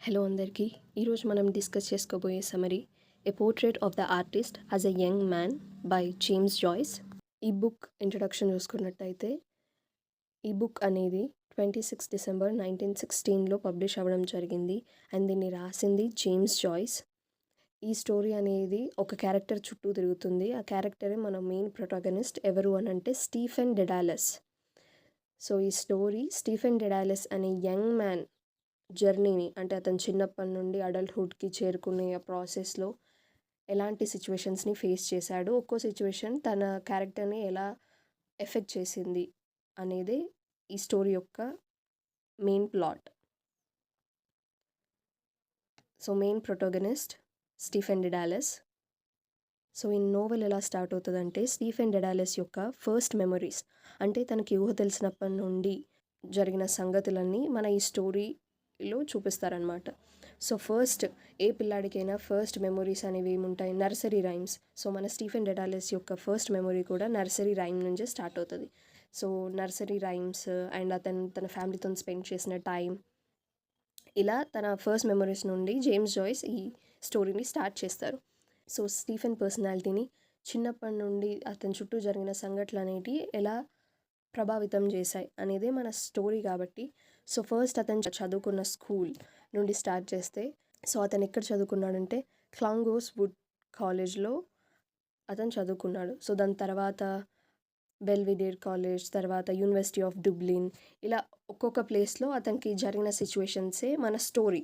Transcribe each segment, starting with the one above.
Hello అందరికీ. ఈరోజు మనం డిస్కస్ చేసుకోబోయే summary a portrait of the artist as a young man by James Joyce. ఈ బుక్ ఇంట్రడక్షన్ చూసుకున్నట్టయితే ఈ బుక్ అనేది 26 డిసెంబర్ 1916లో పబ్లిష్ అవ్వడం జరిగింది అండ్ దీన్ని రాసింది జేమ్స్ జాయిస్. ఈ స్టోరీ అనేది ఒక క్యారెక్టర్ చుట్టూ తిరుగుతుంది. ఆ క్యారెక్టరే మన మెయిన్ ప్రొటాగనిస్ట్. ఎవరు అని అంటే స్టీఫెన్ డెడాలస్. సో ఈ స్టోరీ స్టీఫెన్ డెడాలస్ అనే యంగ్ మ్యాన్ జర్నీని, అంటే అతను చిన్నప్పటి నుండి అడల్ట్హుడ్కి చేరుకునే ఆ ప్రాసెస్లో ఎలాంటి సిచ్యువేషన్స్ని ఫేస్ చేశాడు, ఒక్కో సిచ్యువేషన్ తన క్యారెక్టర్ని ఎలా ఎఫెక్ట్ చేసింది అనేది ఈ స్టోరీ యొక్క main plot. So main protagonist Stephen Dedalus. So ఈ నోవెల్ ఎలా స్టార్ట్ అవుతుందంటే స్టీఫెన్ డెడాలస్ యొక్క ఫస్ట్ మెమరీస్, అంటే తనకి ఊహ తెలిసినప్పటి నుండి జరిగిన సంగతులన్నీ మన ఈ స్టోరీలో చూపిస్తారనమాట. సో ఫస్ట్ ఏ పిల్లాడికైనా ఫస్ట్ మెమరీస్ అనేవి ఏముంటాయి, నర్సరీ రైమ్స్. సో మన స్టీఫెన్ డెడాలస్ యొక్క ఫస్ట్ మెమరీ కూడా నర్సరీ రైమ్ నుంచే స్టార్ట్ అవుతుంది. సో నర్సరీ రైమ్స్ అండ్ అతను తన ఫ్యామిలీతో స్పెండ్ చేసిన టైం, ఇలా తన ఫస్ట్ మెమరీస్ నుండి జేమ్స్ జాయిస్ ఈ స్టోరీని స్టార్ట్ చేస్తారు. సో స్టీఫెన్ పర్సనాలిటీని చిన్నప్పటి నుండి అతని చుట్టూ జరిగిన సంఘటనలు అనేవి ఎలా ప్రభావితం చేశాయి అనేది మన స్టోరీ కాబట్టి. సో ఫస్ట్ అతను చదువుకున్న స్కూల్ నుండి స్టార్ట్ చేస్తే, సో అతను ఎక్కడ చదువుకున్నాడంటే క్లాంగోస్ వుడ్ కాలేజ్లో అతను చదువుకున్నాడు. సో దాని తర్వాత బెల్విడేర్ కాలేజ్, తర్వాత యూనివర్సిటీ ఆఫ్ డుబ్లిన్, ఇలా ఒక్కొక్క ప్లేస్లో అతనికి జరిగిన సిచ్యువేషన్సే మన స్టోరీ.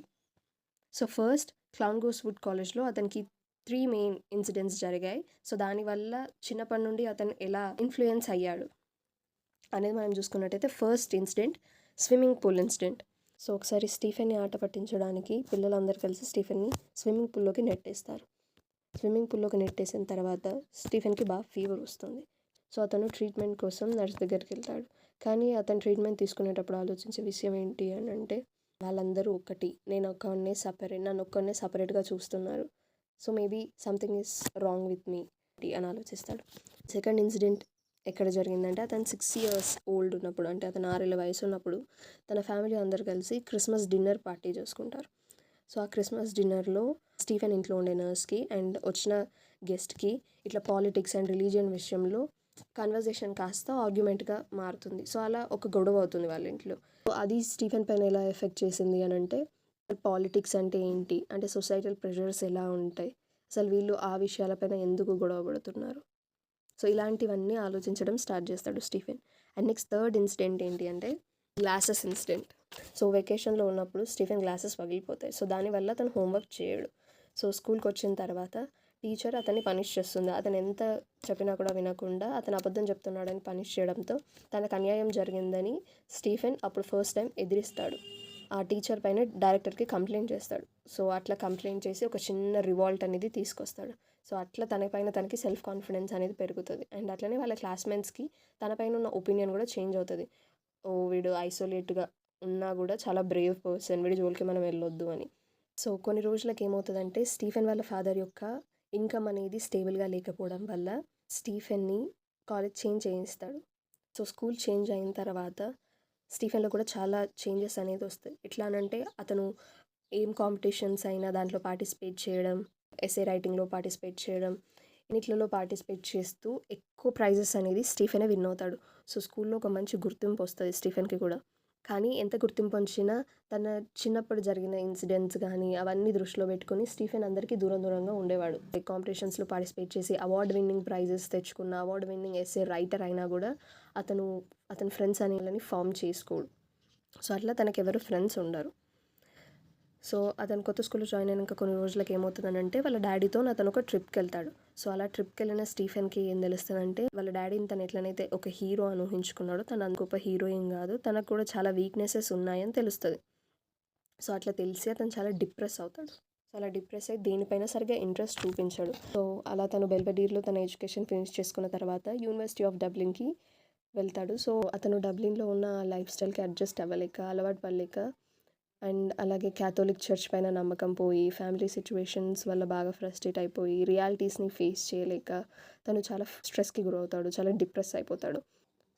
సో ఫస్ట్ క్లాంగోస్ వుడ్ కాలేజ్లో అతనికి 3 మెయిన్ ఇన్సిడెంట్స్ జరిగాయి. సో దానివల్ల చిన్నప్పటి నుండి అతను ఎలా ఇన్ఫ్లుయెన్స్ అయ్యాడు అనేది మనం చూసుకున్నట్టయితే, first incident swimming pool incident. So ఒకసారి స్టీఫెన్ని ఆట పట్టించడానికి పిల్లలందరూ కలిసి స్టీఫెన్ని స్విమ్మింగ్ పూల్లోకి నెట్టేస్తారు. స్విమ్మింగ్ పూల్లోకి నెట్టేసిన తర్వాత స్టీఫెన్కి బాగా ఫీవర్ వస్తుంది. సో అతను ట్రీట్మెంట్ కోసం నర్స్ దగ్గరికి వెళ్తాడు. కానీ అతను ట్రీట్మెంట్ తీసుకునేటప్పుడు ఆలోచించే విషయం ఏంటి అని అంటే, వాళ్ళందరూ ఒకటి, నన్ను ఒక్కడినే సపరేట్గా చూస్తున్నారు. So maybe something is wrong with me అని ఆలోచిస్తాడు. సెకండ్ ఇన్సిడెంట్ ఎక్కడ జరిగిందంటే, అతను 6 years ఓల్డ్ ఉన్నప్పుడు, అంటే అతను 6 ఏళ్ళ వయసు ఉన్నప్పుడు తన ఫ్యామిలీ అందరు కలిసి క్రిస్మస్ డిన్నర్ పార్టీ చేసుకుంటారు. సో ఆ క్రిస్మస్ డిన్నర్లో స్టీఫెన్ ఇంట్లో ఉండే నర్స్కి అండ్ వచ్చిన గెస్ట్కి ఇట్లా పాలిటిక్స్ అండ్ రిలీజియన్ విషయంలో కన్వర్జేషన్ కాస్త ఆర్గ్యుమెంట్గా మారుతుంది. సో అలా ఒక గొడవ అవుతుంది వాళ్ళ ఇంట్లో. సో అది స్టీఫెన్ పైన ఎలా ఎఫెక్ట్ చేసింది అని అంటే, పాలిటిక్స్ అంటే ఏంటి, అంటే సొసైటల్ ప్రెషర్స్ ఎలా ఉంటాయి, అసలు వీళ్ళు ఆ విషయాలపైన ఎందుకు గొడవ పడుతున్నారు, సో ఇలాంటివన్నీ ఆలోచించడం స్టార్ట్ చేస్తాడు Stephen. And next third incident ఏంటి అంటే గ్లాసెస్ ఇన్సిడెంట్. సో వెకేషన్లో ఉన్నప్పుడు స్టీఫెన్ గ్లాసెస్ పగిలిపోతాయి. సో దానివల్ల అతను హోంవర్క్ చేయడు. సో స్కూల్కి వచ్చిన తర్వాత టీచర్ అతన్ని పనిష్ చేస్తుంది. అతను ఎంత చెప్పినా కూడా వినకుండా అతను అబద్ధం చెప్తున్నాడని పనిష్ చేయడంతో తనకు అన్యాయం జరిగిందని స్టీఫెన్ అప్పుడు ఫస్ట్ టైం ఎదిరిస్తాడు. ఆ టీచర్ పైన డైరెక్టర్కి కంప్లైంట్ చేస్తాడు. సో అట్లా కంప్లైంట్ చేసి ఒక చిన్న రివాల్ట్ అనేది తీసుకొస్తాడు. సో అట్లా తనపైన తనకి సెల్ఫ్ కాన్ఫిడెన్స్ అనేది పెరుగుతుంది. అండ్ అట్లనే వాళ్ళ క్లాస్మేట్స్కి తనపైన ఉన్న ఒపీనియన్ కూడా చేంజ్ అవుతుంది. ఓ వీడు ఐసోలేట్గా ఉన్నా కూడా చాలా బ్రేవ్ పర్సన్, వీడి జోలికి మనం వెళ్ళొద్దు అని. సో కొన్ని రోజులకు ఏమవుతుందంటే, స్టీఫెన్ వాళ్ళ ఫాదర్ యొక్క ఇన్కమ్ అనేది స్టేబుల్గా లేకపోవడం వల్ల స్టీఫెన్ని కాలేజ్ చేంజ్ చేయిస్తాడు. సో స్కూల్ చేంజ్ అయిన తర్వాత స్టీఫెన్లో కూడా చాలా చేంజెస్ అనేది వస్తాయి. ఎట్లా అనంటే, అతను ఏం కాంపిటీషన్స్ అయినా దాంట్లో పార్టిసిపేట్ చేయడం, ఎస్ఏ రైటింగ్లో పార్టిసిపేట్ చేయడం, ఇన్నిట్లలో పార్టిసిపేట్ చేస్తూ ఎక్కువ ప్రైజెస్ అనేది స్టీఫెనే విన్ అవుతాడు. సో స్కూల్లో ఒక మంచి గుర్తింపు వస్తుంది స్టీఫెన్కి కూడా. కానీ ఎంత గుర్తింపు వచ్చినా తన చిన్నప్పుడు జరిగిన ఇన్సిడెంట్స్ కానీ అవన్నీ దృష్టిలో పెట్టుకొని స్టీఫెన్ అందరికీ దూరంగా ఉండేవాడు. కాంపిటీషన్స్లో పార్టిసిపేట్ చేసి అవార్డ్ విన్నింగ్ ప్రైజెస్ తెచ్చుకున్న, అవార్డ్ విన్నింగ్ ఎస్ఏ రైటర్ అయినా కూడా అతని ఫ్రెండ్స్ అనేళ్ళని ఫామ్ చేసుకోడు. సో అట్లా తనకు ఎవరు ఫ్రెండ్స్ ఉండరు. సో అతను కొత్త స్కూల్లో జాయిన్ అయినాక కొన్ని రోజులకు ఏమవుతుందనంటే, వాళ్ళ డాడీతో అతను ఒక ట్రిప్కి వెళ్తాడు. సో అలా ట్రిప్కి వెళ్ళిన స్టీఫెన్కి ఏం తెలుస్తుందంటే, వాళ్ళ డాడీని తను ఎట్లనైతే ఒక హీరో అని ఊహించుకున్నాడో తను అంత గొప్ప హీరోయిన్ కాదు, తనకు కూడా చాలా వీక్నెసెస్ ఉన్నాయని తెలుస్తుంది. సో అట్లా తెలిసి అతను చాలా డిప్రెస్ అవుతాడు. సో అలా డిప్రెస్ అయ్యి దేనిపైన సరిగ్గా ఇంట్రెస్ట్ చూపించాడు. సో అలా తను బెల్వెడీర్లో తన ఎడ్యుకేషన్ ఫినిష్ చేసుకున్న తర్వాత యూనివర్సిటీ ఆఫ్ డబ్లిన్కి వెళ్తాడు. సో అతను డబ్లిన్లో ఉన్న లైఫ్ స్టైల్కి అడ్జస్ట్ అవ్వలేక, అలవాటు పడలేక, అండ్ అలాగే క్యాథోలిక్ చర్చ్ పైన నమ్మకం పోయి, ఫ్యామిలీ సిచ్యువేషన్స్ వల్ల బాగా ఫ్రస్ట్రేట్ అయిపోయి, రియాలిటీస్ని ఫేస్ చేయలేక తను చాలా స్ట్రెస్కి గురవుతాడు, చాలా డిప్రెస్ అయిపోతాడు.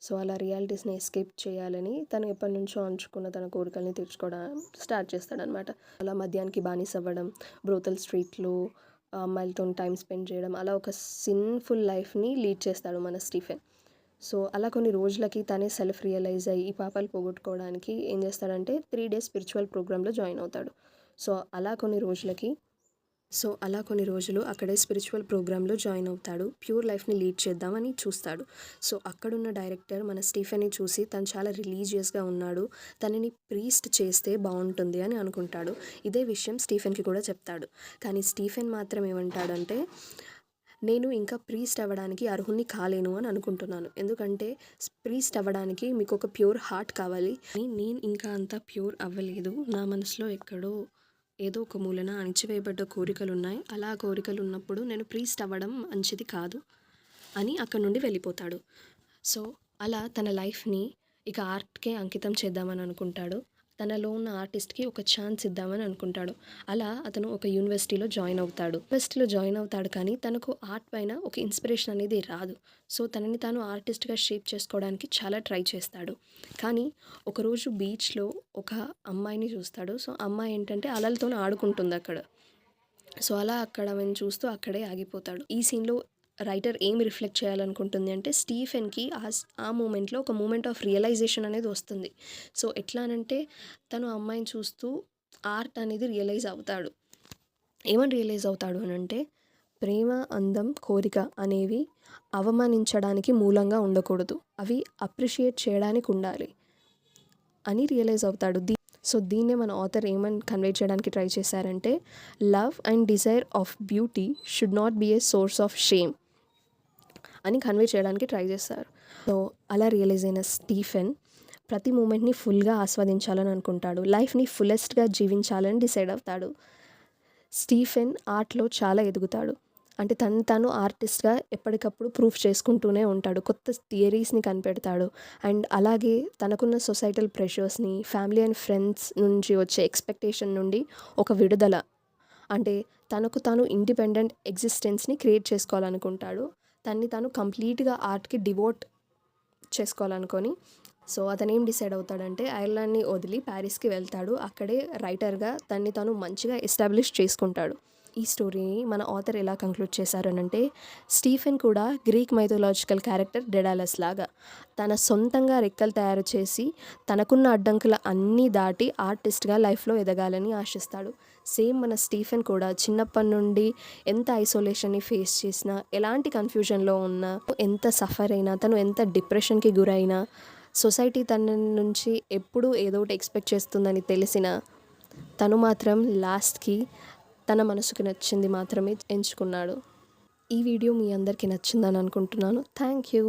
సో అలా రియాలిటీస్ని ఎస్కేప్ చేయాలని తను ఎప్పటినుంచో అంచుకున్న తన కోరికల్ని తీర్చుకోవడం స్టార్ట్ చేస్తాడనమాట. అలా మద్యానికి బానిస అవ్వడం, బ్రోతల్ స్ట్రీట్లో అమ్మాయిలతో టైం స్పెండ్ చేయడం, అలా ఒక సిన్ఫుల్ లైఫ్ని లీడ్ చేస్తాడు మన స్టీఫెన్. సో అలా కొన్ని రోజులకి తనే సెల్ఫ్ రియలైజ్ అయ్యి ఈ పాపాలు పోగొట్టుకోవడానికి ఏం చేస్తాడంటే 3 డేస్ స్పిరిచువల్ ప్రోగ్రాంలో జాయిన్ అవుతాడు. సో అలా కొన్ని రోజులు అక్కడే స్పిరిచువల్ ప్రోగ్రాంలో జాయిన్ అవుతాడు. ప్యూర్ లైఫ్ని లీడ్ చేద్దామని చూస్తాడు. సో అక్కడున్న డైరెక్టర్ మన స్టీఫెన్ని చూసి తను చాలా రిలీజియస్గా ఉన్నాడు, తనని ప్రీస్ట్ చేస్తే బాగుంటుంది అని అనుకుంటాడు. ఇదే విషయం స్టీఫెన్కి కూడా చెప్తాడు. కానీ స్టీఫెన్ మాత్రం ఏమంటాడంటే, నేను ఇంకా ప్రీస్ట్ అవ్వడానికి అర్హుణ్ణి కాలేను అని అనుకుంటున్నాను. ఎందుకంటే ప్రీస్ట్ అవ్వడానికి మీకు ఒక ప్యూర్ హార్ట్ కావాలి. నేను ఇంకా అంత ప్యూర్ అవ్వలేదు. నా మనసులో ఎక్కడో ఏదో ఒక మూలన అణిచివేయబడ్డ కోరికలు ఉన్నాయి. అలా కోరికలు ఉన్నప్పుడు నేను ప్రీస్ట్ అవ్వడం మంచిది కాదు అని అక్కడ నుండి వెళ్ళిపోతాడు. సో అలా తన లైఫ్ని ఇక ఆర్ట్కే అంకితం చేద్దామని అనుకుంటాడు. తనలో ఉన్న ఆర్టిస్ట్కి ఒక ఛాన్స్ ఇద్దామని అనుకుంటాడు. అలా అతను ఒక యూనివర్సిటీలో జాయిన్ అవుతాడు కానీ తనకు ఆర్ట్ పైన ఒక ఇన్స్పిరేషన్ అనేది రాదు. సో తనని తాను ఆర్టిస్ట్గా షేప్ చేసుకోవడానికి చాలా ట్రై చేస్తాడు. కానీ ఒకరోజు బీచ్లో ఒక అమ్మాయిని చూస్తాడు. సో అమ్మాయి ఏంటంటే అలలతో ఆడుకుంటుంది అక్కడ. సో అలా అక్కడ ఆమెను చూస్తూ అక్కడే ఆగిపోతాడు. ఈ సీన్లో రైటర్ ఏం రిఫ్లెక్ట్ చేయాలనుకుంటుంది అంటే, స్టీఫెన్కి ఆ మూమెంట్లో ఒక మూమెంట్ ఆఫ్ రియలైజేషన్ అనేది వస్తుంది. సో ఎట్లా అనంటే, తను అమ్మాయిని చూస్తూ ఆర్ట్ అనేది రియలైజ్ అవుతాడు. ఏమని రియలైజ్ అవుతాడు అనంటే, ప్రేమ, అందం, కోరిక అనేవి అవమానించడానికి మూలంగా ఉండకూడదు, అవి అప్రిషియేట్ చేయడానికి ఉండాలి అని రియలైజ్ అవుతాడు. సో దీన్నే మన ఆథర్ ఏమని కన్వే చేయడానికి ట్రై చేశారంటే, love and desire of beauty should not be a source of shame అని కన్వే చేయడానికి ట్రై చేస్తారు. సో అలా రియలైజ్ అయిన స్టీఫెన్ ప్రతి మూమెంట్ని ఫుల్గా ఆస్వాదించాలని అనుకుంటాడు. లైఫ్ని ఫుల్లెస్ట్గా జీవించాలని డిసైడ్ అవుతాడు. స్టీఫెన్ ఆర్ట్లో చాలా ఎదుగుతాడు. అంటే తను ఆర్టిస్ట్గా ఎప్పటికప్పుడు ప్రూఫ్ చేసుకుంటూనే ఉంటాడు. కొత్త థియరీస్ని కనిపెడతాడు. అండ్ అలాగే తనకున్న సొసైటల్ ప్రెషర్స్ని, ఫ్యామిలీ అండ్ ఫ్రెండ్స్ నుంచి వచ్చే ఎక్స్పెక్టేషన్ నుండి ఒక విడుదల, అంటే తనకు తాను ఇండిపెండెంట్ ఎగ్జిస్టెన్స్ని క్రియేట్ చేసుకోవాలనుకుంటాడు. తన్ని తాను కంప్లీట్గా ఆర్ట్కి డివోట్ చేసుకోవాలనుకొని, సో అతను ఏం డిసైడ్ అవుతాడంటే ఐర్లాండ్ని వదిలి ప్యారిస్కి వెళ్తాడు. అక్కడే రైటర్గా తన్ని తాను మంచిగా ఎస్టాబ్లిష్ చేసుకుంటాడు. ఈ స్టోరీని మన ఆథర్ ఎలా కంక్లూడ్ చేశారనంటే, స్టీఫెన్ కూడా గ్రీక్ మైథలాజికల్ క్యారెక్టర్ డెడాలస్ లాగా తన సొంతంగా రెక్కలు తయారు చేసి తనకున్న అడ్డంకుల అన్నీ దాటి ఆర్టిస్ట్గా లైఫ్లో ఎదగాలని ఆశిస్తాడు. సేమ్ మన స్టీఫెన్ కూడా చిన్నప్పటి నుండి ఎంత ఐసోలేషన్ని ఫేస్ చేసినా, ఎలాంటి కన్ఫ్యూజన్లో ఉన్నా, ఎంత సఫర్ అయినా, తను ఎంత డిప్రెషన్కి గురైనా, సొసైటీ తన నుంచి ఎప్పుడూ ఏదో ఒకటి ఎక్స్పెక్ట్ చేస్తుందని తెలిసినా, తను మాత్రం లాస్ట్కి తన మనసుకు నచ్చింది మాత్రమే ఎంచుకున్నాడు. ఈ వీడియో మీ అందరికీ నచ్చిందని అనుకుంటున్నాను. Thank you.